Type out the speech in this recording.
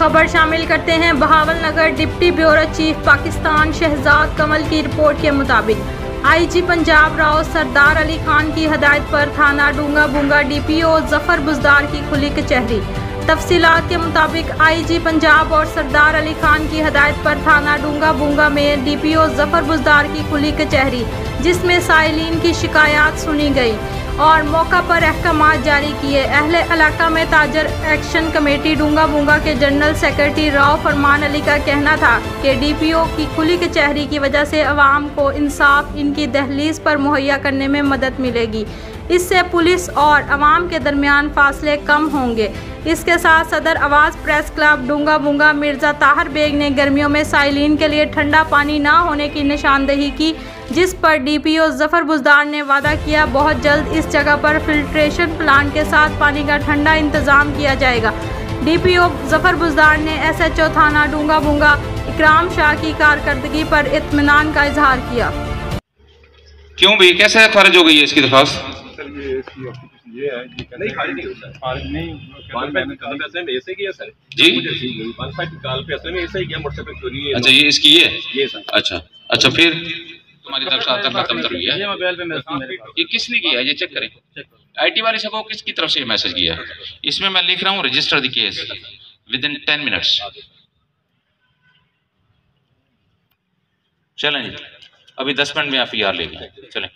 खबर शामिल करते हैं। Bahawalnagar deputy bureau chief Pakistan Shahzad Kamal की रिपोर्ट के मुताबिक आईजी पंजाब राव सरदार अली खान की हदायत पर थाना डूंगा बुंगा डीपीओ जफर बुजदार की खुली कचहरी। तफसीलात के मुताबिक आईजी पंजाब और सरदार अली खान की हदायत पर थाना डूंगा बुंगा में डीपीओ जफर बुजदार की खुली कचहरी, जिसमें साइलिन की शिकायत सुनी गई और मौका पर अहकामात जारी किए। अहले इलाका में ताजर एक्शन कमेटी डूंगा बुंगा के जनरल सेक्रेटरी राव फरमान अली का कहना था कि डीपीओ की खुली कचहरी की वजह से अवाम को इंसाफ इनकी दहलीज पर मुहैया करने में मदद मिलेगी। इससे पुलिस और अवाम के दरमियान फासले कम होंगे। इसके साथ सदर आवाज़ प्रेस क्लब डूंगा बुंगा मिर्ज़ा ताहर बेग ने गर्मियों में साइलिन के लिए ठंडा पानी ना होने की निशानदेही की, जिस पर डीपीओ जफर बुजदार ने वादा किया बहुत जल्द इस जगह पर फिल्ट्रेशन प्लांट के साथ पानी का ठंडा इंतजाम किया जाएगा। डीपीओ जफर बुजदार ने एसएचओ थाना डूंगा बुंगा इकराम शाह की कारकर्दगी पर इत्मीनान का इजहार किया। क्यों भाई, कैसे खारिज हो गई है इसकी दरख्वास्त? ये है नहीं खारिज नहीं होता है, खारिज नहीं कल पे ऐसे में ऐसे किया सर जी, मुझे ठीक है 15 कल पे ऐसे में ऐसे ही किया मोटरसाइकिल चोरी है। अच्छा, ये इसकी ये सर। अच्छा फिर तुम्हारी दरख्वास्त खत्म कर हुई है। ये मोबाइल पे मैसेज मेरे पास, ये किसने किया है? ये चेक करें। आईटी वाले से को किसकी तरफ से मैसेज किया है? इसमें मैं लिख रहा हूँ register the case with in 10 minutes. चलें जी, अभी 10 मिनट में एफआईआर लेंगे। चलें।